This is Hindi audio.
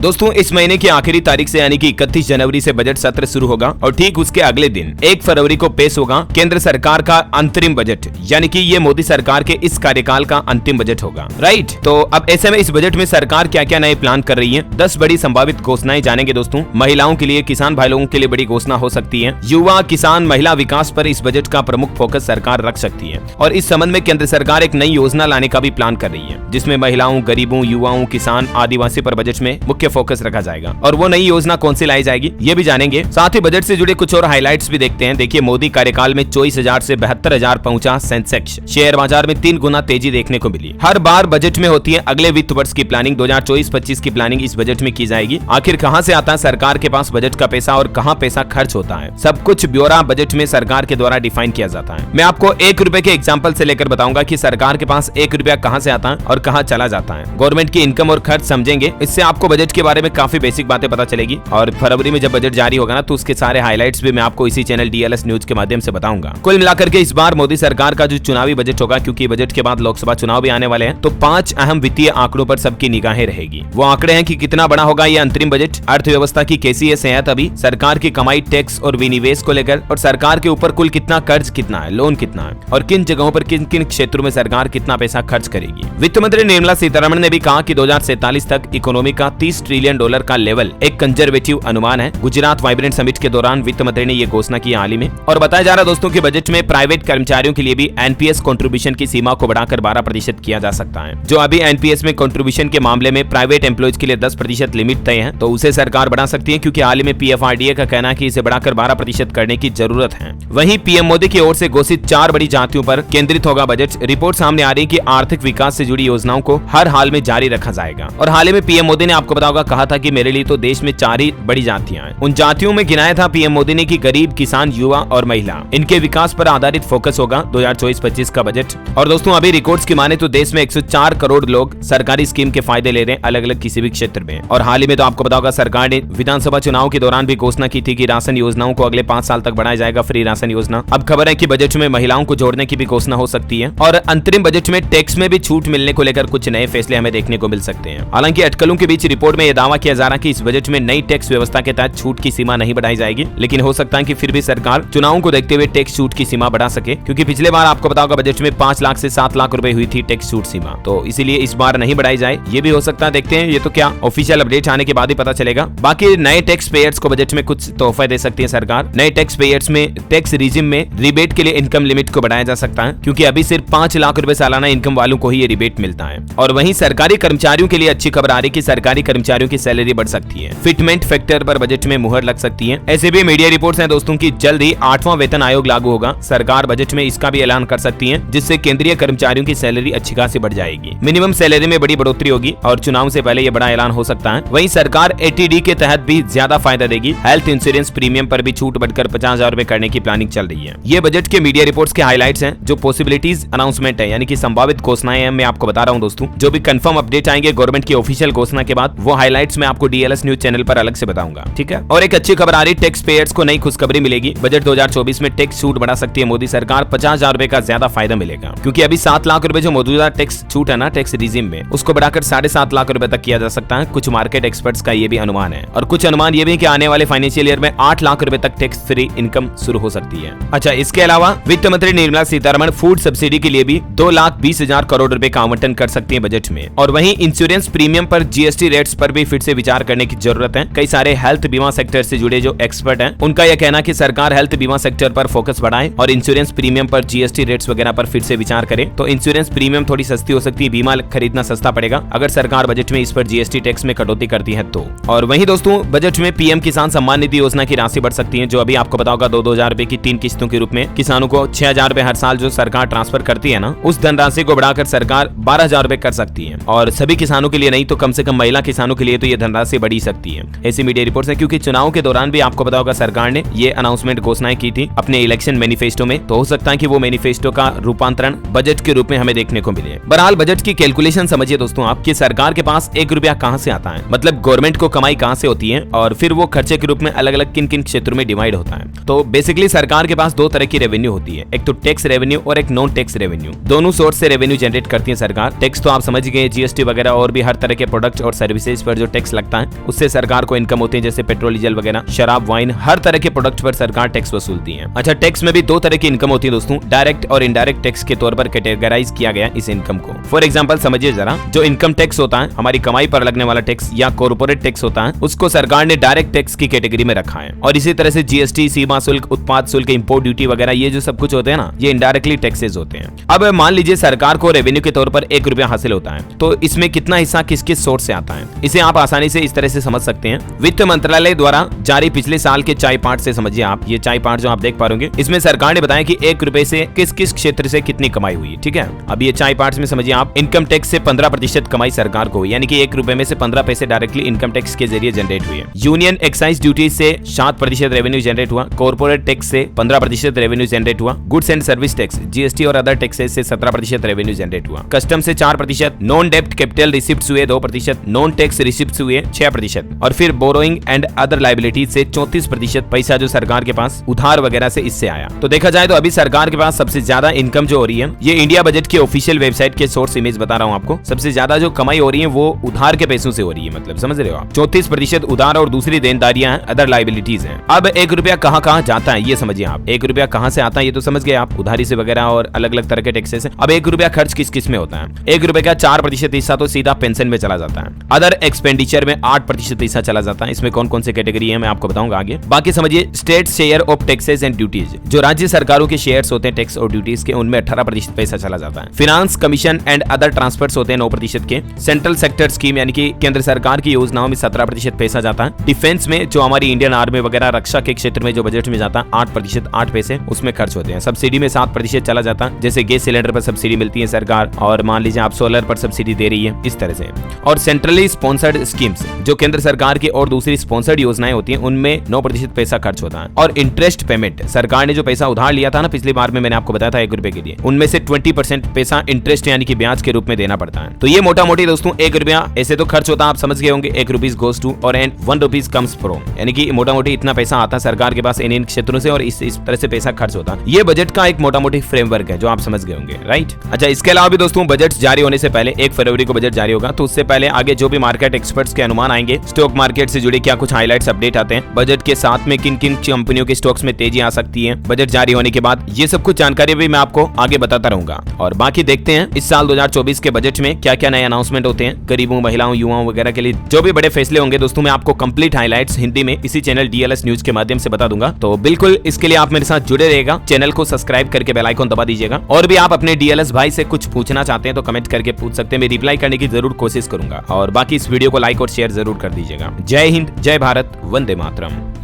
दोस्तों इस महीने की आखिरी तारीख से यानी कि 31 जनवरी से बजट सत्र शुरू होगा और ठीक उसके अगले दिन 1 फरवरी को पेश होगा केंद्र सरकार का अंतरिम बजट, यानी कि ये मोदी सरकार के इस कार्यकाल का अंतिम बजट होगा। राइट, तो अब ऐसे में इस बजट में सरकार क्या क्या नए प्लान कर रही है, 10 बड़ी संभावित घोषणाएं जानेंगे दोस्तों। महिलाओं के लिए, किसान भाई लोगों के लिए बड़ी घोषणा हो सकती है। युवा, किसान, महिला विकास पर इस बजट का प्रमुख फोकस सरकार रख सकती है और इस संबंध में केंद्र सरकार एक नई योजना लाने का भी प्लान कर रही है, जिसमें महिलाओं, गरीबों, युवाओं, किसान, आदिवासी पर बजट में मुख्य फोकस रखा जाएगा। और वो नई योजना कौन सी लाई जाएगी ये भी जानेंगे। साथ ही बजट से जुड़े कुछ और हाइलाइट्स भी देखते हैं। देखिए, मोदी कार्यकाल में 24,000 से 72,000 पहुंचा सेंसेक्स, शेयर बाजार में 3 गुना तेजी देखने को मिली। हर बार बजट में होती है अगले वित्त वर्ष की प्लानिंग, 2024-25 की प्लानिंग इस बजट में की जाएगी। आखिर कहां से आता है सरकार के पास बजट का पैसा और कहां पैसा खर्च होता है, सब कुछ ब्यौरा बजट में सरकार के द्वारा डिफाइन किया जाता है। मैं आपको 1 रुपए के एग्जाम्पल से लेकर बताऊंगा कि सरकार के पास 1 रुपया कहां से आता है और कहां चला जाता है। गवर्नमेंट की इनकम और खर्च समझेंगे, इससे आपको बजट के बारे में काफी बेसिक बातें पता चलेगी। और फरवरी में जब बजट जारी होगा ना, तो उसके सारे हाइलाइट्स भी मैं आपको इसी चैनल DLS न्यूज के माध्यम से बताऊंगा। कुल मिलाकर के इस बार मोदी सरकार का जो चुनावी बजट होगा, क्योंकि बजट के बाद लोकसभा चुनाव भी आने वाले हैं, तो 5 अहम वित्तीय आंकड़ों पर सबकी निगाहें रहेगी। वो आंकड़े हैं कि कितना बड़ा होगा ये अंतरिम बजट, अर्थव्यवस्था की कैसी है सेहत अभी, सरकार की कमाई, टैक्स और विनिवेश को लेकर, और सरकार के ऊपर कुल कितना कर्ज कितना है, लोन कितना है, और किन जगहों पर किन किन क्षेत्रों में सरकार कितना पैसा खर्च करेगी। वित्त मंत्री निर्मला सीतारमण ने भी कहा कि 2047 तक इकोनॉमी का $30 ट्रिलियन का लेवल एक कंजर्वेटिव अनुमान है। गुजरात वाइब्रेंट समिट के दौरान वित्त मंत्री ने ये घोषणा की हाल ही में। और बताया जा रहा है दोस्तों कि बजट में प्राइवेट कर्मचारियों के लिए भी NPS कंट्रीब्यूशन की सीमा को बढ़ाकर 12% किया जा सकता है। जो अभी NPS में कंट्रीब्यूशन के मामले में प्राइवेट एम्प्लॉयज के लिए 10% लिमिट तय है, तो उसे सरकार बढ़ा सकती है, क्योंकि हाल ही में PFRDA का कहना है कि इसे बढ़ाकर 12% करने की जरूरत है। वहीं PM मोदी की ओर से घोषित 4 बड़ी जातियों पर केंद्रित होगा बजट। रिपोर्ट सामने आ रही है कि आर्थिक विकास से जुड़ी योजनाओं को हर हाल में जारी रखा जाएगा। और हाल ही में PM मोदी ने आपको पता होगा कहा था कि मेरे लिए तो देश में 4 ही बड़ी जातियां हैं। उन जातियों में गिनाया था PM मोदी ने कि गरीब, किसान, युवा और महिला, इनके विकास पर आधारित फोकस होगा 2024-25 का बजट। और दोस्तों अभी रिकॉर्ड्स की माने तो देश में 104 करोड़ लोग सरकारी स्कीम के फायदे ले रहे हैं, अलग अलग किसी भी क्षेत्र में। और हाल ही में तो आपको पता होगा सरकार ने विधानसभा चुनाव के दौरान भी घोषणा की थी कि राशन योजनाओं को अगले 5 साल तक बढ़ाया जाएगा, फ्री राशन योजना। अब खबर है कि बजट में महिलाओं को जोड़ने की भी घोषणा हो सकती है। और अंतरिम बजट में टैक्स में भी छूट मिलने को लेकर कुछ नए फैसले हमें देखने को मिल सकते हैं। हालांकि अटकलों के बीच रिपोर्ट में यह दावा किया जा रहा है कि इस बजट में नई टैक्स व्यवस्था के तहत छूट की सीमा नहीं बढ़ाई जाएगी, लेकिन हो सकता है कि फिर भी सरकार चुनावों को देखते हुए टैक्स छूट की सीमा बढ़ा सके, क्योंकि पिछले बार आपको पता होगा बजट में 5 लाख से 7 लाख रुपए हुई थी टैक्स छूट सीमा, तो इसीलिए इस बार नहीं बढ़ाई जाए, ये भी हो सकता है। देखते हैं, ये तो क्या ऑफिशियल अपडेट आने के बाद ही पता चलेगा। बाकी नए टैक्स पेयर्स को बजट में कुछ तोहफे दे सकती है सरकार। नए टैक्स पेयर्स में टैक्स रिजिम में रिबेट के लिए इनकम लिमिट को बढ़ाया जा सकता है, क्योंकि अभी सिर्फ 5 लाख रुपए सालाना इनकम वालों को ही ये रिबेट मिलता है। और वहीं सरकारी कर्मचारियों के लिए अच्छी खबर आ रही कि सरकारी कर्मचारियों की सैलरी बढ़ सकती है। फिटमेंट फैक्टर पर बजट में मुहर लग सकती है। ऐसे भी मीडिया रिपोर्ट्स हैं दोस्तों की जल्द ही 8वां वेतन आयोग लागू होगा। सरकार बजट में इसका भी ऐलान कर सकती है, जिससे केंद्रीय कर्मचारियों की सैलरी अच्छी खासी बढ़ जाएगी। मिनिमम सैलरी में बड़ी बढ़ोतरी होगी और चुनाव से पहले ये बड़ा ऐलान हो सकता है। वहीं सरकार ATD के तहत भी ज्यादा फायदा देगी। हेल्थ इंश्योरेंस प्रीमियम पर भी छूट बढ़कर 50,000 रुपए करने की प्लानिंग चल रही है। ये बजट के मीडिया रिपोर्ट्स के हाइलाइट्स हैं। जो पॉसिबिलिटीज अनाउंसमेंट है, यानी कि संभावित घोषणाएं हैं, मैं आपको बता रहा हूं दोस्तों। जो भी कंफर्म अपडेट आएंगे गवर्नमेंट की ऑफिशियल घोषणा के बाद, वो हाइलाइट्स मैं आपको DLS न्यूज चैनल पर अलग से बताऊंगा, ठीक है। और एक अच्छी खबर आ रही, टैक्स पेयर्स को नई खुशखबरी मिलेगी। बजट 2024 में टैक्स छूट बढ़ा सकती है मोदी सरकार। 50,000 रुपए का ज्यादा फायदा मिलेगा, क्योंकि अभी 7 लाख रुपए जो मौजूदा टैक्स छूट है ना टैक्स रिजिम में, उसको बढ़ाकर 7.5 लाख रुपए तक किया जा सकता है। कुछ मार्केट एक्सपर्ट्स का ये भी अनुमान है। और कुछ अनुमान ये भी कि आने वाले फाइनेंशियल ईयर में 8 लाख रुपए तक टैक्स फ्री इनकम शुरू हो सकती है। अच्छा, इसके अलावा वित्त मंत्री निर्मला सीतारमण फूड सब्सिडी के लिए भी 2,20,000 करोड़ रुपए का आवंटन कर सकती है बजट में। और वहीं इंश्योरेंस प्रीमियम पर GST रेट्स पर भी फिर से विचार करने की जरूरत है। कई सारे हेल्थ बीमा सेक्टर से जुड़े जो एक्सपर्ट हैं, उनका यह कहना कि सरकार हेल्थ बीमा सेक्टर पर फोकस बढ़ाए और इंश्योरेंस प्रीमियम पर GST रेट्स वगैरह पर फिर से विचार करे, तो इंश्योरेंस प्रीमियम थोड़ी सस्ती हो सकती है। बीमा खरीदना सस्ता पड़ेगा अगर सरकार बजट में इस पर GST टैक्स में कटौती करती है तो। और वहीं दोस्तों बजट में PM किसान सम्मान निधि योजना की राशि बढ़ सकती है, जो अभी आपको पता होगा 2,000 रुपए की 3 किस्तों के रूप में किसानों को 6,000 रुपए हर साल जो सरकार ट्रांसफर करती है ना, उस धनराशि को बढ़ाकर सरकार 12,000 रुपए कर सकती है। और सभी किसानों के लिए नहीं तो कम से कम महिला किसानों के लिए तो ये धनराशि बढ़ी सकती है। ऐसी मीडिया रिपोर्ट्स है, क्योंकि चुनाव के दौरान भी आपको पता होगा सरकार ने ये अनाउंसमेंट घोषणाएं की थी अपने इलेक्शन मैनिफेस्टो में, तो हो सकता है कि वो मैनिफेस्टो का रूपांतरण बजट के रूप में हमें देखने को मिले। बहरहाल बजट की कैलकुलेशन समझिए दोस्तों आप, कि सरकार के पास 1 रुपया कहां से आता है, मतलब गवर्नमेंट को कमाई कहां से होती है, और फिर वो खर्चे के रूप में अलग अलग किन किन क्षेत्रों में डिवाइड होता है। तो बेसिकली सरकार के पास 2 तरह की रेवेन्यू होती है, एक तो टैक्स रेवेन्यू और एक नॉन टैक्स रेवेन्यू। दोनों सोर्स से रेवेन्यू जनरेट करती है सरकार। टैक्स तो आप समझ गए, GST वगैरह और भी हर तरह के प्रोडक्ट और सर्विसेज पर जो टैक्स लगता है उससे सरकार को इनकम होती है, जैसे पेट्रोल डीजल वगैरह, शराब, वाइन, हर तरह के प्रोडक्ट पर सरकार टैक्स वसूलती है। अच्छा, टैक्स में भी दो तरह की इनकम होती है दोस्तों, डायरेक्ट और इनडायरेक्ट टैक्स के तौर पर कैटेगराइज किया गया इस इनकम को। फॉर एग्जाम्पल समझिए जरा, जो इनकम टैक्स होता है हमारी कमाई पर लगने वाला टैक्स या कॉर्पोरेट टैक्स होता है, उसको सरकार ने डायरेक्ट टैक्स की कैटेगरी में रखा है। और इसी तरह से जीएसटी, सीमा शुल्क, उत्पाद शुल्क, इंपोर्ट ड्यूटी वगैरह ये जो सब कुछ होते हैं ना, ये इनडायरेक्टली टैक्सेस होते हैं। अब मान लीजिए सरकार को रेवेन्यू के तौर पर 1 रुपया हासिल होता है, तो इसमें कितना हिस्सा किस किस सोर्स से आता है, इसे आप आसानी से इस तरह से समझ सकते हैं। वित्त मंत्रालय द्वारा जारी पिछले साल के चाय पार्ट से समझिए आप, ये चाय पार्ट जो आप देख पा रहे होंगे, इसमें सरकार ने बताया कि 1 रुपए से किस किस क्षेत्र से कितनी कमाई हुई। ठीक है, अब ये चाय पार्ट में समझिए आप, इनकम टैक्स से 15% कमाई सरकार को, यानी कि 1 रुपए में से 15 पैसे डायरेक्टली इनकम टैक्स के जरिए जनरेट हुए। यूनियन एक्साइज ड्यूटी से 7% रेवेन्यू जनरेट हुआ, कॉर्पोरेट टैक्स से 15% रेवेन्यू जनरेट हुआ, goods and service tax, GST और अदर टैक्सेस से 17% रेवेन्यू जनरेट हुआ, कस्टम से 4%, नॉन डेब्ट कैपिटल रिसिप्ट्स हुए 2%, नॉन टैक्स रिसिप्ट्स हुए 6%, और फिर बोरोइंग एंड अदर लायबिलिटीज से 34% पैसा जो सरकार के पास उधार वगैरह से इससे आया। तो देखा जाए तो अभी सरकार के पास सबसे ज्यादा इनकम जो हो रही है, ये इंडिया बजट के ऑफिशियल वेबसाइट के सोर्स इमेज बता रहा हूं आपको, सबसे ज्यादा जो कमाई हो रही है वो उधार के पैसों से हो रही है, मतलब समझ रहे हो आप, 34% उधार और दूसरी देनदारियां हैं, अदर लायबिलिटीज हैं। अब 1 रुपया कहां जाता है ये समझिए आप, 1 रुपया कहां से आता है ये तो समझ गए आप, उधारी से वगैरह और अलग अलग तरह के टैक्सेस है। अब 1 रुपया खर्च किस किस में होता है, 1 रुपए का 4% हिस्सा तो सीधा पेंशन में चला जाता है, अदर एक्सपेंडिचर में 8% हिस्सा चला जाता है। इसमें कौन कौन से कैटेगरी है मैं आपको बताऊंगा आगे। बाकी समझिए state share of taxes and duties, जो राज्य सरकारों के शेयर्स होते हैं टैक्स और ड्यूटीज के, उनमें 18% पैसा चला जाता है। Finance commission and other transfers होते हैं 9% के। सेंट्रल सेक्टर स्कीम यानी कि केंद्र सरकार की योजनाओं में 17% पैसा जाता है। डिफेंस में जो हमारी इंडियन आर्मी वगैरह रक्षा के क्षेत्र में जो बजट में जाता है 8%, 8 पैसे उसमें खर्च होते हैं। सब्सिडी में 7% चला जाता है, जैसे गैस सिलेंडर पर सब्सिडी मिलती है सरकार, और मान लीजिए आप सोलर पर सब्सिडी दे रही है, इस तरह से। और सेंट्रली स्पॉन्सर्ड स्कीम्स, जो केंद्र सरकार की और दूसरी स्पॉन्सर्ड योजनाएं होती हैं, उनमें 9% पैसा खर्च होता है। और इंटरेस्ट पेमेंट, सरकार ने जो पैसा उधार लिया था ना पिछली बार में, मैंने आपको बताया था 1 रुपए के लिए, उनमें से 20% पैसा इंटरेस्ट यानी कि ब्याज के रूप में देना पड़ता है। तो ये मोटा मोटी दोस्तों 1 रुपया ऐसे तो खर्च होता है, आप समझ गए होंगे, 1 रुपीज गोज टू और एंड 1 रुपीज कम्स फ्रॉम, यानी कि मोटा मोटी इतना पैसा आता है सरकार के पास इन क्षेत्रों से और इस तरह से पैसा खर्च होता है। ये बजट का एक मोटा मोटी फ्रेमवर्क है जो आप समझ गए होंगे, राइट। अच्छा, इसके अलावा भी दोस्तों बजट जारी होने से पहले 1 फरवरी को बजट जारी होगा, तो उससे पहले आगे जो भी मार्केट एक्सपर्ट्स के अनुमान आएंगे, स्टॉक मार्केट से जुड़े क्या कुछ हाइलाइट्स अपडेट आते हैं, बजट के साथ में किन किन कंपनियों के स्टॉक्स में तेजी आ सकती है बजट जारी होने के बाद, ये सब कुछ जानकारी भी मैं आपको आगे बताता रहूंगा। और बाकी देखते हैं इस साल 2024 के बजट में क्या क्या नए अनाउंसमेंट होते हैं गरीबों, महिलाओं, युवाओं वगैरह के लिए, जो भी बड़े फैसले होंगे दोस्तों मैं आपको कंप्लीट हाइलाइट्स हिंदी में इसी चैनल डीएलएस न्यूज के माध्यम से बता दूंगा। तो बिल्कुल इसके लिए आप मेरे साथ जुड़े रहेगा, चैनल को सब्सक्राइब करके बेल आइकन दबा दीजिएगा। और भी आप अपने डीएलएस भाई से कुछ पूछना चाहते हैं तो कमेंट करके पूछ सकते हैं, मैं रिप्लाई करने की जरूर कोशिश करूंगा। और बाकी इस वीडियो को लाइक और शेयर जरूर कर दीजिएगा। जय हिंद, जय भारत, वंदे मातरम।